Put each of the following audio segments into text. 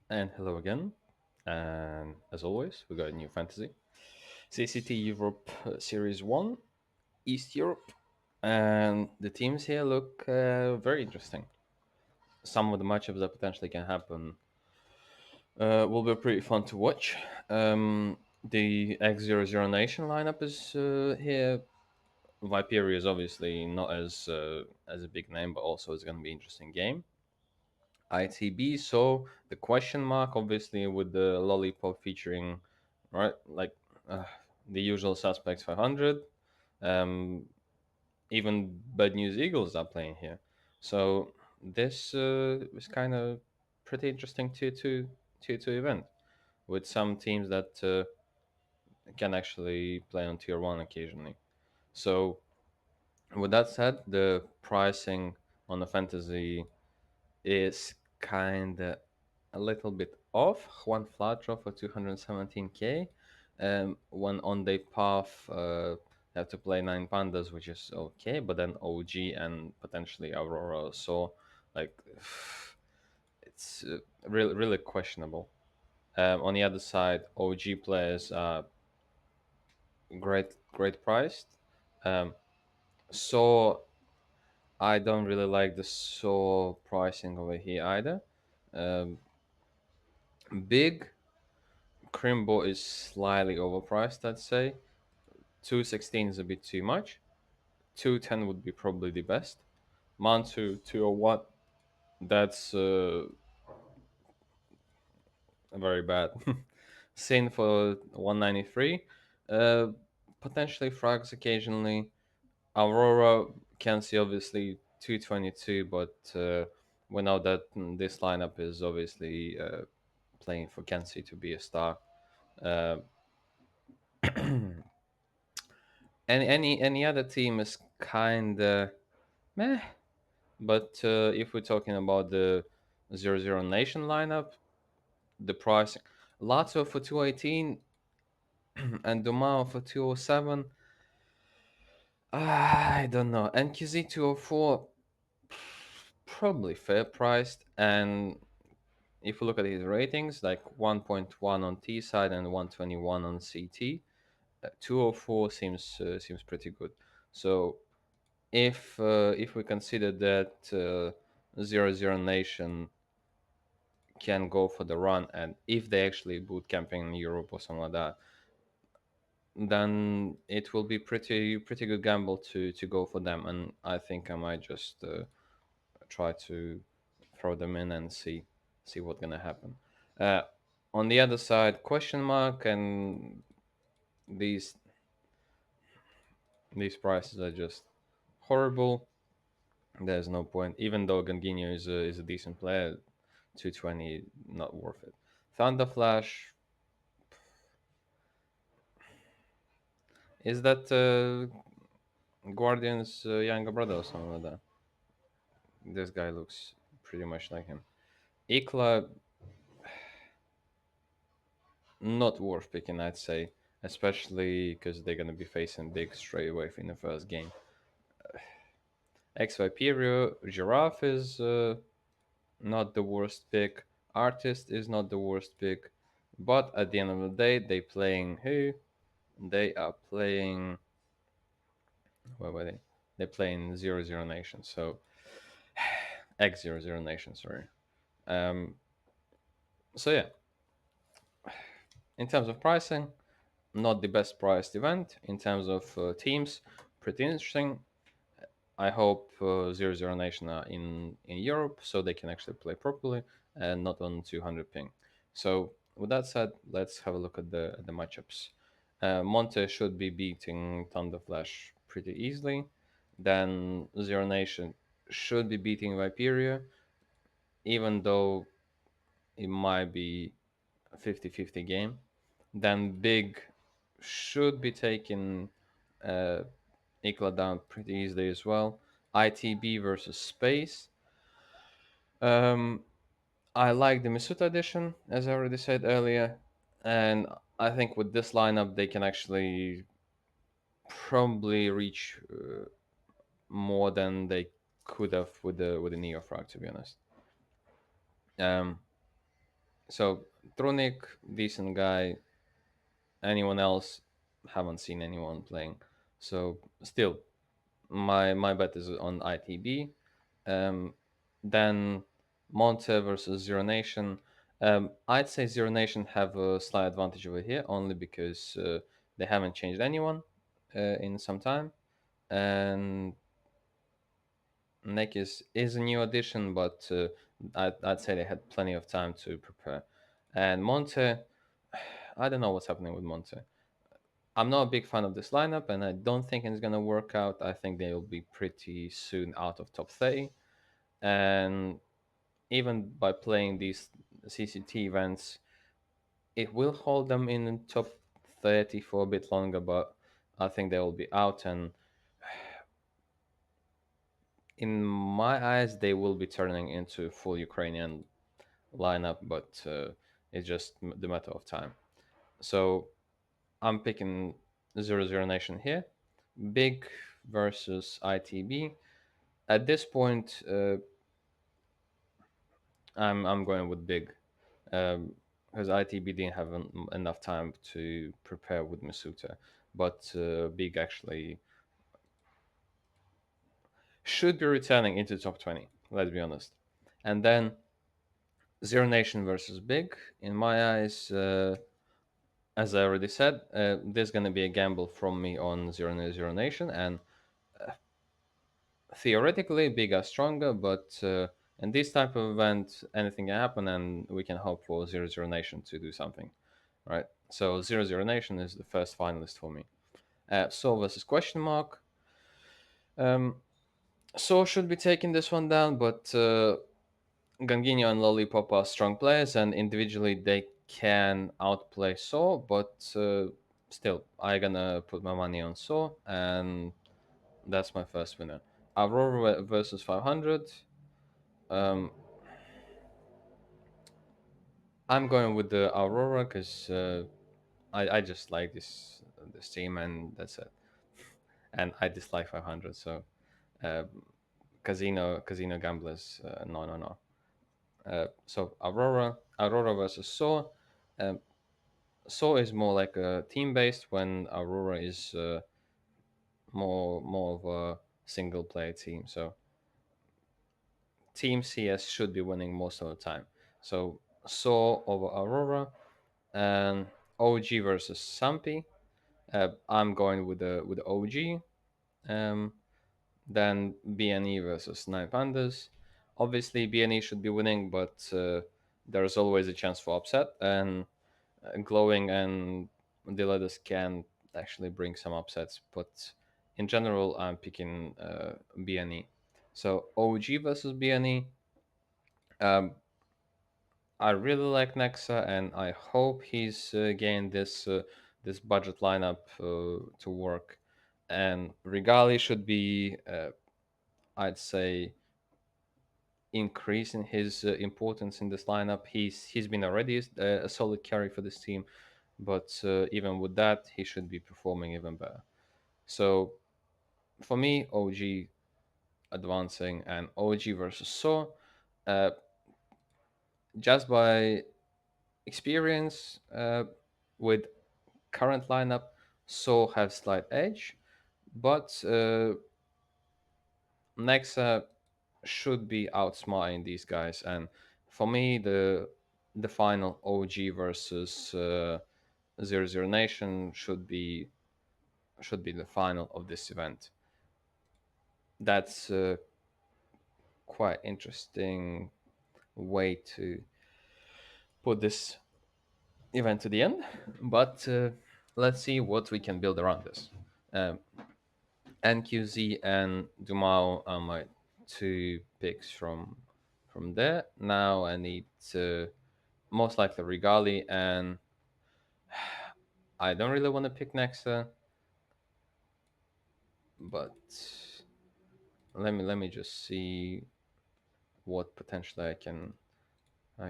And hello again. And as always, we got a new fantasy. CCT Europe Series 1, East Europe. And the teams here look very interesting. Some of the matchups that potentially can happen will be pretty fun to watch. The X00 Nation lineup is here. Viperia is obviously not as a big name, but also it's going to be an interesting game. ITB. So the question mark, obviously, with the lollipop featuring, right, like uh, the usual suspects 500. Um, Even Bad News Eagles are playing here. So this is kind of pretty interesting tier two event with some teams that can actually play on tier one occasionally. So with that said, the pricing on the fantasy is kind of a little bit off. One flat draw for 217k. One on day path, have to play 9 pandas, which is okay, but then OG and potentially Aurora. So, like, it's really questionable. On the other side, OG players are great priced. Um, so I don't really like the so pricing over here either. Um, Big Crimbo is slightly overpriced, I'd say. 216 is a bit too much. 210 would be probably the best. Mantu 201, that's very bad. Sin for 193. Uh, Potentially frags occasionally. Aurora can see obviously 222, but we know that this lineup is obviously playing for Kenzie to be a star. Uh, any other team is kind of meh. But if we're talking about the 00 Nation lineup, the pricing, Lazio for 218 and Dumao for 207. I don't know. NQZ 204, probably fair priced. And if you look at his ratings, like 1.1 on T side and 121 on CT, 204 seems pretty good. So if we consider that 00 Nation can go for the run, and if they actually boot camping in Europe or something like that, then it will be pretty good gamble to go for them. And I think I might just try to throw them in and see what's gonna happen. Uh, on the other side, question mark, and these these prices are just horrible. There's no point, even though Gangino is a decent player. 220, not worth it. Thunder Flash, is that Guardian's younger brother or something like that? This guy looks pretty much like him. Ikla, not worth picking, I'd say, especially because they're gonna be facing big straight away in the first game. X Viperio, Giraffe is not the worst pick. Artist is not the worst pick, but at the end of the day, they playing who? They are playing. What were they? They're playing 00 Nation, so X00 Nation. Sorry. Um. So yeah, in terms of pricing, not the best priced event. In terms of teams, pretty interesting. I hope 00 Nation are in Europe so they can actually play properly and not on 200 ping. So with that said, let's have a look at the matchups. Monte should be beating Thunder Flash pretty easily. Then Zero Nation should be beating Viperia, even though it might be a 50-50 game. Then Big should be taking uh, Ikla down pretty easily as well. ITB versus Space. Um, I like the Misuta edition, as I already said earlier, and I think with this lineup they can actually probably reach more than they could have with the Neofrag, to be honest. Um, So Tronic, decent guy. Anyone else? Haven't seen anyone playing. So still, my bet is on ITB. Um, then Monte versus Zero Nation. I'd say Zero Nation have a slight advantage over here, only because they haven't changed anyone in some time, and Neck is a new addition, but I'd say they had plenty of time to prepare. And Monte, I don't know what's happening with Monte. I'm not a big fan of this lineup, and I don't think it's gonna work out. I think they'll be pretty soon out of top 30, and even by playing these CCT events, it will hold them in top 30 for a bit longer. But I think they will be out, and in my eyes, they will be turning into full Ukrainian lineup. But it's just the matter of time. So I'm picking 00 Nation here. Big versus ITB. At this point, I'm going with Big, because ITB didn't have enough time to prepare with Masuta, but Big actually should be returning into top 20. Let's be honest. And then Zero Nation versus Big. In my eyes, as I already said, there's going to be a gamble from me on Zero Nation, and theoretically Big are stronger, but in this type of event, anything can happen, and we can hope for Zero Nation to do something, right? So Zero Nation is the first finalist for me. So versus question mark. Um, so should be taking this one down, but Gangino and Lollipop are strong players, and individually they can outplay So. But still, I gonna put my money on So, and that's my first winner. Aurora versus 500. Um, I'm going with the Aurora because I just like this team, and that's it. And I dislike 500, so uh, Casino Gamblers, no. So Aurora versus So. Um, So is more like a team based, when Aurora is more of a single player team. So Team CS should be winning most of the time. So So over Aurora, and OG versus Sampi. I'm going with the OG. Um, then BNE versus Nine Pandas. Obviously, BNE should be winning, but there's always a chance for upset, and Glowing and Diladus can actually bring some upsets. But in general, I'm picking BNE. So OG versus BNE. Um, I really like Nexa, and I hope he's gained this budget lineup to work. And Regali should be, I'd say, increasing his importance in this lineup. He's been already a solid carry for this team, but even with that, he should be performing even better. So for me, OG advancing, and OG versus So, uh, just by experience with current lineup, So have slight edge, but Nexa should be outsmarting these guys. And for me, the final OG versus 00 Nation should be the final of this event. That's quite interesting way to put this event to the end. But let's see what we can build around this. Um, NQZ and Dumao are my two picks from there. Now I need to most likely Regali, and I don't really want to pick Nexa, but let me just see what potentially I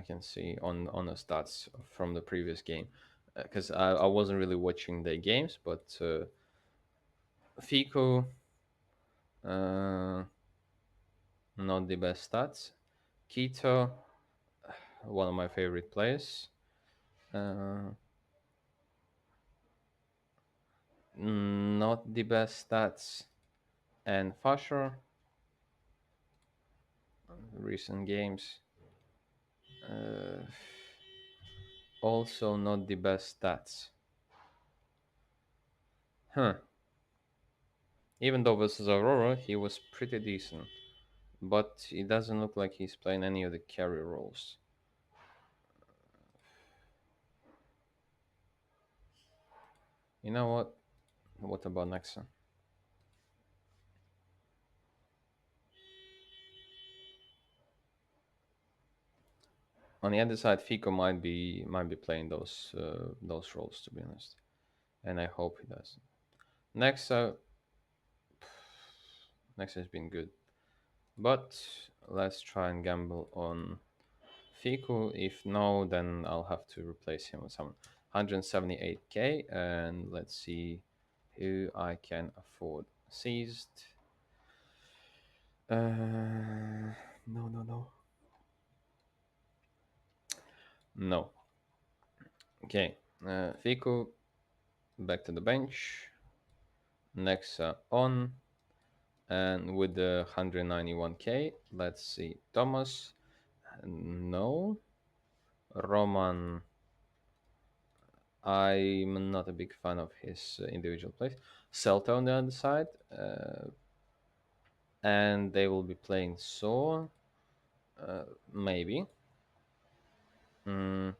can see on the stats from the previous game, because I wasn't really watching the games, but Fico, uh, not the best stats. Keto, one of my favorite players. Uh, Not the best stats. And Fasher, recent games, uh, also not the best stats. Huh. Even though versus Aurora, he was pretty decent. But it doesn't look like he's playing any of the carry roles. You know what? What about Nexa? On the other side, Fico might be playing those roles, to be honest, and I hope he does. Nexa, Nexa has been good, but let's try and gamble on Fico. If no, then I'll have to replace him with someone. 178k, and let's see who I can afford. Seized. No, no, no, no. Okay, Fico back to the bench. Nexa on, and with the 191k, let's see. Thomas, no. Roman, I'm not a big fan of his individual plays. Celta on the other side, and they will be playing So, maybe. Mm,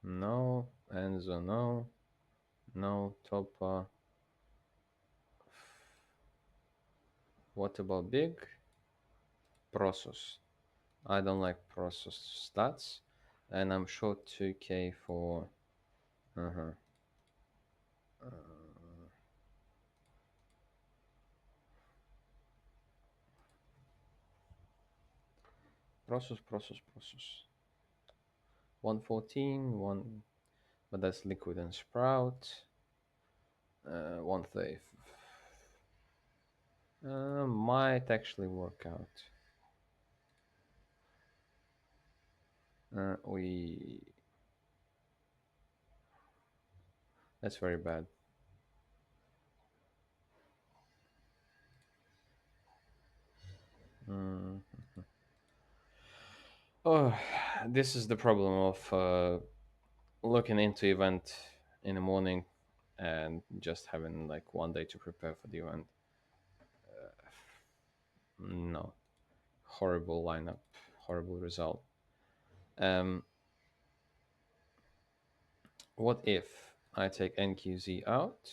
no. Enzo, no. No. Topa. What about Big? Prosos. I don't like Prosos stats, and I'm short 2k for. Uh-huh. Prosos. 114, one, but that's Liquid and Sprout. One thief. Might actually work out. We. That's very bad. Mm. Oh, this is the problem of looking into event in the morning and just having like one day to prepare for the event. No, horrible lineup, horrible result. Um, what if I take NQZ out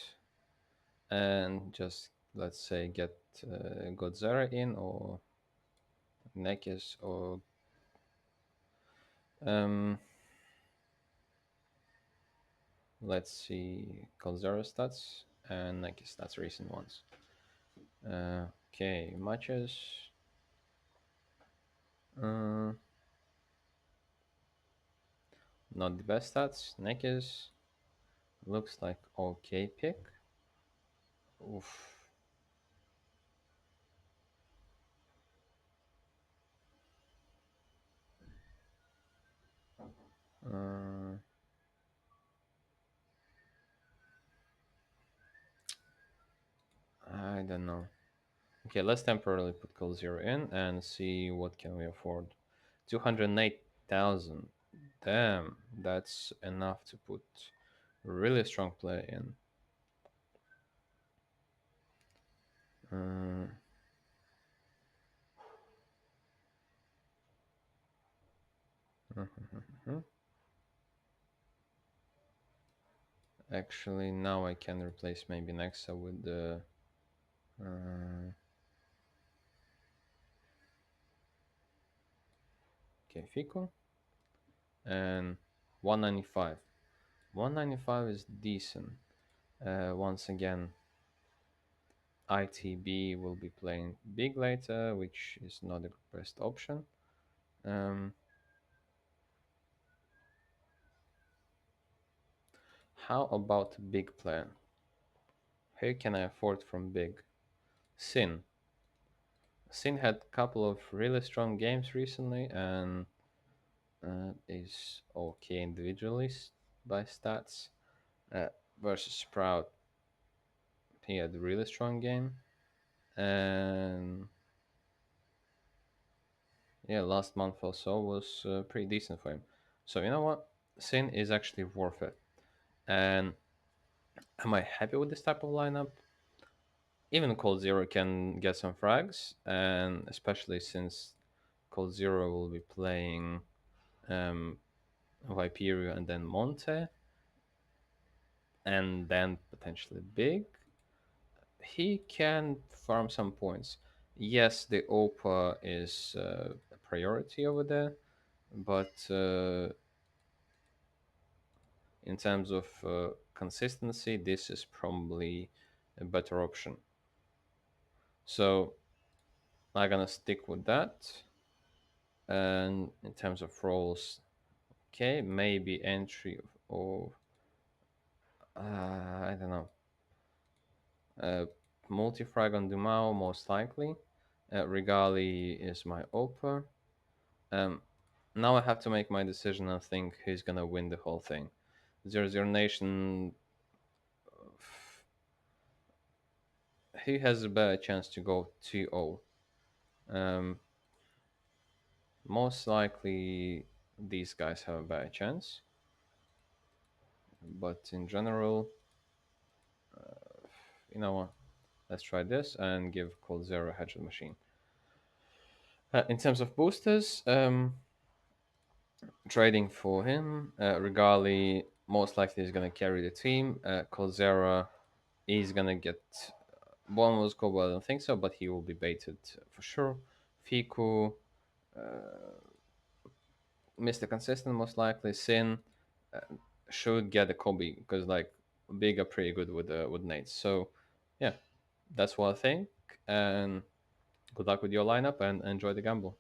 and just let's say get Godzilla in or Nekis or um, let's see Godzilla stats and Nekis stats, recent ones. Okay, matches. Uh, Not the best stats. Nekis looks like okay pick. Oof. Uh, I don't know. Okay, let's temporarily put call zero in and see what can we afford. 208,000. Damn, that's enough to put really strong play in. Uh, Actually, now I can replace maybe Nexa with the. Uh, okay, Fico. And 195. 195 is decent. Once again, ITB will be playing big later, which is not the best option. Um, how about big plan? Who can I afford from big? Sin. Sin had a couple of really strong games recently, and is okay individually by stats. Uh, versus Sprout, he had a really strong game, and yeah, last month or so was pretty decent for him. So you know what, Sin is actually worth it. And am I happy with this type of lineup? Even Cold Zero can get some frags, and especially since Cold Zero will be playing um, Viperio and then Monte, and then potentially Big, he can farm some points. Yes, the OPA is a priority over there, but in terms of consistency, this is probably a better option. So I'm gonna stick with that. And in terms of roles, okay, maybe entry of I don't know, uh, multi-frag on Dumao most likely. Regali is my Opa. Um, now I have to make my decision and think who's gonna win the whole thing. Zero Zero Nation, who has a better chance to go 2-0? Um, most likely these guys have a better chance, but in general, you know what? Let's try this and give Cold Zero a headshot machine. In terms of boosters, trading for him, Regali most likely is going to carry the team. Cold Zero is going to get one was go, well, I don't think so, but he will be baited for sure. Fiku, Mr. Consistent most likely. Sin uh, should get a Kobe because like Big are pretty good with nades. So yeah, that's what I think. And good luck with your lineup and enjoy the gamble.